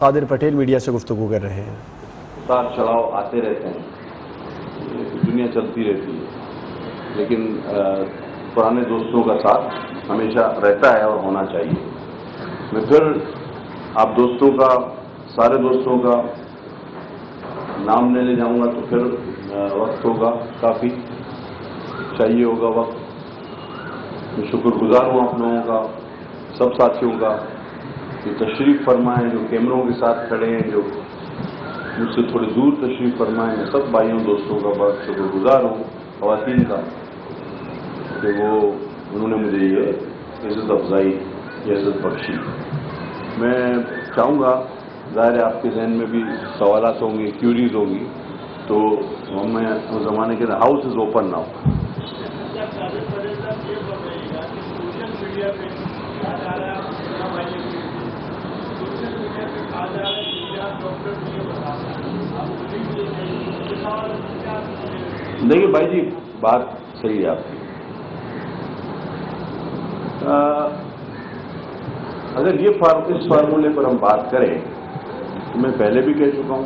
قادر Patel media سے گفتگو کر رہے ہیں۔ اتار چڑھاؤ آتے رہتے ہیں، دنیا چلتی رہتی ہے، لیکن پرانے دوستوں کا ساتھ ہمیشہ رہتا ہے اور ہونا چاہیے۔ میں پھر آپ دوستوں کا، سارے دوستوں کا نام لینے جاؤں گا تو پھر وقت ہوگا، کافی چاہیے ہوگا وقت۔ میں شکر گزار ہوں آپ لوگوں کا، سب ساتھیوں کا جو تشریف فرمائیں، جو کیمروں کے ساتھ کھڑے ہیں، جو مجھ سے تھوڑے دور تشریف فرمائیں۔ میں سب بھائیوں دوستوں کا بہت شکر گزار ہوں، خواتین کا، کہ انہوں نے مجھے یہ عزت افزائی، یہ عزت بخشی۔ میں چاہوں گا، ظاہر ہے آپ کے ذہن میں بھی سوالات ہوں گے، کیوریز ہوں گی، تو میں اس زمانے کے ہاؤس از اوپن ناؤ۔ دیکھیے بھائی جی، بات صحیح ہے آپ کی۔ اگر اس فارمولے پر ہم بات کریں تو میں پہلے بھی کہہ چکا ہوں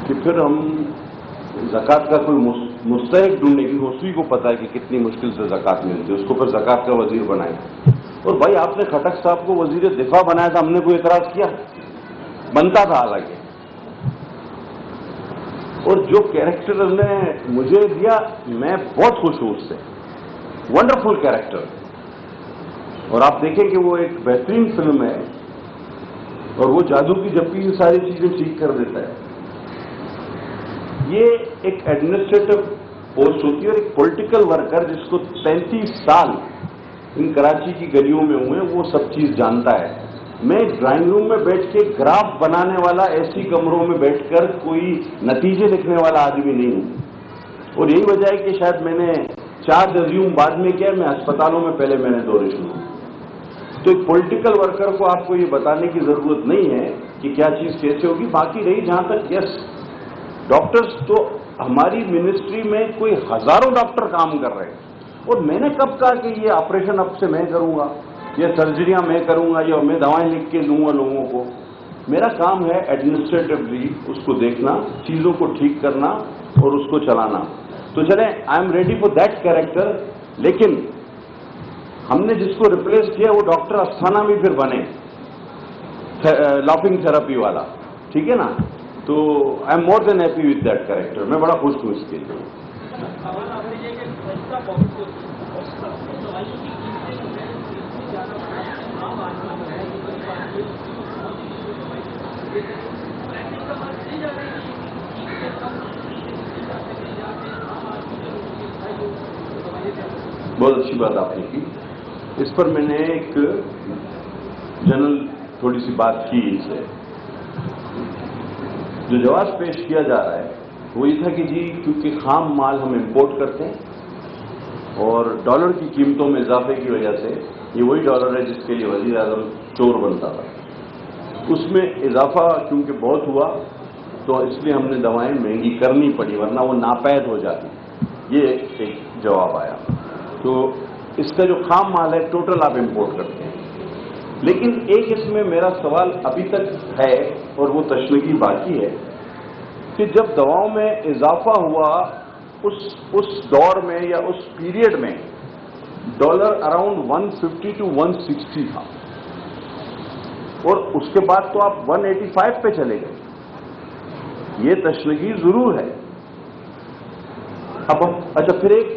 کہ پھر ہم زکوٰۃ کا کوئی مستحق ڈھونڈنے کی، اسی کو پتہ ہے کہ کتنی مشکل سے زکوٰۃ ملتی ہے، اس کو پھر زکوٰۃ کا وزیر بنائیں۔ اور بھائی آپ نے کھٹک صاحب کو وزیر دفاع بنایا تھا، ہم نے کوئی اعتراض کیا؟ بنتا تھا حالانکہ۔ اور جو کیریکٹر نے مجھے دیا، میں بہت خوش ہوں اس سے، ونڈرفل کیریکٹر۔ اور آپ دیکھیں کہ وہ ایک بہترین فلم ہے، اور وہ جادو کی جھپی یہ ساری چیزیں ٹھیک کر دیتا ہے۔ یہ ایک ایڈمنسٹریٹو پوسٹ ہوتی ہے، اور ایک پولیٹیکل ورکر جس کو 33 سال ان کراچی کی گلیوں میں ہوئے، وہ سب چیز جانتا ہے۔ میں ڈرائنگ روم میں بیٹھ کے گراف بنانے والا، ایسی کمروں میں بیٹھ کر کوئی نتیجے لکھنے والا آدمی نہیں ہوں، اور یہی وجہ ہے کہ شاید میں نے 4 ریزیوم بعد میں کیا، میں ہسپتالوں میں پہلے میں نے دورے شروع۔ تو ایک پولیٹیکل ورکر کو آپ کو یہ بتانے کی ضرورت نہیں ہے کہ کیا چیز کیسے ہوگی۔ باقی رہی جہاں تک، یس، ڈاکٹرز تو ہماری منسٹری میں کوئی ہزاروں ڈاکٹر کام کر رہے ہیں، اور میں نے کب کہا کہ یہ آپریشن اب سے میں کروں گا، یہ سرجریاں میں کروں گا، یا میں دوائیں لکھ کے دوں گا لوگوں کو؟ میرا کام ہے ایڈمنسٹریٹولی اس کو دیکھنا، چیزوں کو ٹھیک کرنا اور اس کو چلانا۔ تو چلیں، I am ready for that character. لیکن ہم نے جس کو ریپلیس کیا وہ ڈاکٹر استھانہ بھی پھر بنے، لافنگ تھراپی والا، ٹھیک ہے نا؟ تو I am more than happy with that character, میں بڑا خوش ہوں اس کے لیے۔ بہت اچھی بات آپ نے کی، اس پر میں نے ایک جنرل تھوڑی سی بات کی ان سے۔ جو جواز پیش کیا جا رہا ہے وہ یہ تھا کہ جی کیونکہ خام مال ہم امپورٹ کرتے ہیں اور ڈالر کی قیمتوں میں اضافے کی وجہ سے، یہ وہی ڈالر ہے جس کے لیے وزیر اعظم چور بنتا تھا، اس میں اضافہ کیونکہ بہت ہوا تو اس لیے ہم نے دوائیں مہنگی کرنی پڑی، ورنہ وہ ناپید ہو جاتی۔ یہ ایک جواب آیا۔ تو اس کا جو خام مال ہے ٹوٹل آپ امپورٹ کرتے ہیں۔ لیکن ایک اس میں میرا سوال ابھی تک ہے، اور وہ تشنگی باقی ہے، کہ جب دواؤں میں اضافہ ہوا اس دور میں یا اس پیریڈ میں ڈالر اراؤنڈ 150 to 160 تھا، اور اس کے بعد تو آپ 185 پہ چلے گئے۔ یہ تشنگی ضرور ہے۔ اب اچھا، پھر ایک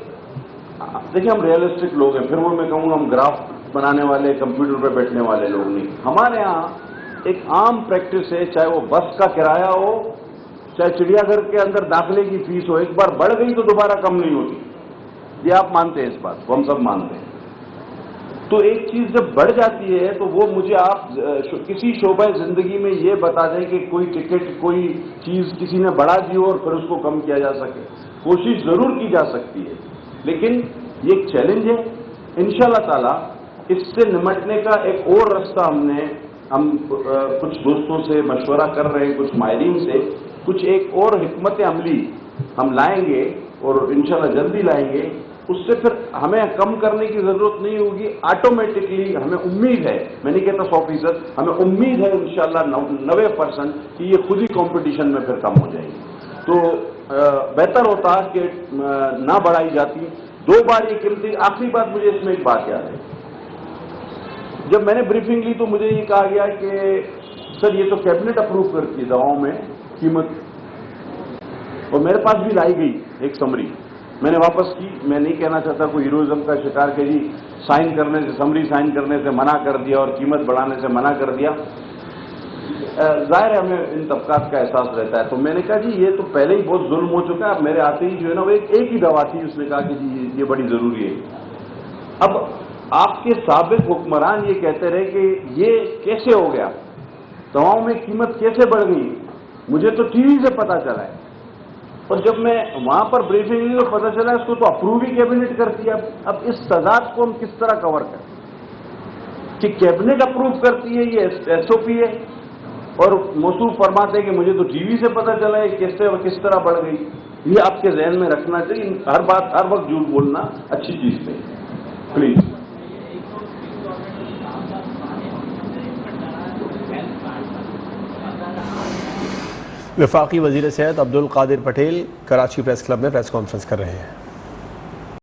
دیکھیں، ہم ریئلسٹک لوگ ہیں، پھر وہ میں کہوں گا ہم گراف بنانے والے، کمپیوٹر پہ بیٹھنے والے لوگ نہیں۔ ہمارے ہاں ایک عام پریکٹس ہے، چاہے وہ بس کا کرایہ ہو، چاہے چڑیا گھر کے اندر داخلے کی فیس ہو، ایک بار بڑھ گئی تو دوبارہ کم نہیں ہوتی۔ یہ آپ مانتے ہیں، اس بات کو ہم سب مانتے ہیں۔ تو ایک چیز جب بڑھ جاتی ہے تو وہ مجھے آپ کسی شعبہ زندگی میں یہ بتا دیں کہ کوئی ٹکٹ، کوئی چیز کسی نے بڑھا دی ہو اور پھر اس کو کم کیا جا سکے۔ کوشش ضرور کی جا سکتی ہے، لیکن یہ ایک چیلنج ہے۔ انشاءاللہ تعالی اس سے نمٹنے کا ایک اور رستہ ہم کچھ دوستوں سے مشورہ کر رہے ہیں، کچھ ماہرین سے، کچھ ایک اور حکمت عملی ہم لائیں گے، اور انشاءاللہ جلدی لائیں گے، اس سے پھر ہمیں کم کرنے کی ضرورت نہیں ہوگی. آٹومیٹکلی ہمیں امید ہے, میں نہیں کہتا 100%, ہمیں امید ہے انشاءاللہ 90% کہ یہ خود ہی کمپٹیشن میں پھر کم ہو جائے گی. تو بہتر ہوتا کہ نہ بڑھائی جاتی. 2 بار یہ قیمتیں. آخری بات مجھے اس میں ایک بات یاد ہے, جب میں نے بریفنگ لی تو مجھے یہ کہا گیا کہ سر یہ تو کیبنٹ اپروو کرتی ہے دواؤں میں قیمت, اور میرے پاس بھی لائی گئی ایک سمری, میں نے واپس کی. میں نہیں کہنا چاہتا کوئی ہیروزم کا شکار کہ جی سائن کرنے سے, سمری سائن کرنے سے منع کر دیا اور قیمت بڑھانے سے منع کر دیا. ظاہر ہے ہمیں ان طبقات کا احساس رہتا ہے. تو میں نے کہا جی یہ تو پہلے ہی بہت ظلم ہو چکا ہے, اب میرے آتے ہی جو ہے نا وہ ایک ہی دوا تھی, اس نے کہا کہ جی یہ بڑی ضروری ہے. اب آپ کے سابق حکمران یہ کہتے رہے کہ یہ کیسے ہو گیا, دواؤں میں قیمت کیسے بڑھ گئی, مجھے تو ٹی وی سے پتا چلا ہے. اور جب میں وہاں پر بریفنگ لی تو پتا چلا اس کو تو اپروو ہی کیبنٹ کرتی ہے. اب اس تضاد کو ہم کس طرح کور کریں کہ کیبنٹ اپروو کرتی ہے, یہ ایس او پی ہے, اور موصوف فرماتے ہیں کہ مجھے تو ٹی وی سے پتا چلا ہے کیسے اور کس طرح بڑھ گئی. یہ آپ کے ذہن میں رکھنا چاہیے. ہر وقت جھوٹ بولنا اچھی چیز نہیں, پلیز. وفاقی وزیر صحت عبدالقادر پٹیل کراچی پریس کلب میں پریس کانفرنس کر رہے ہیں.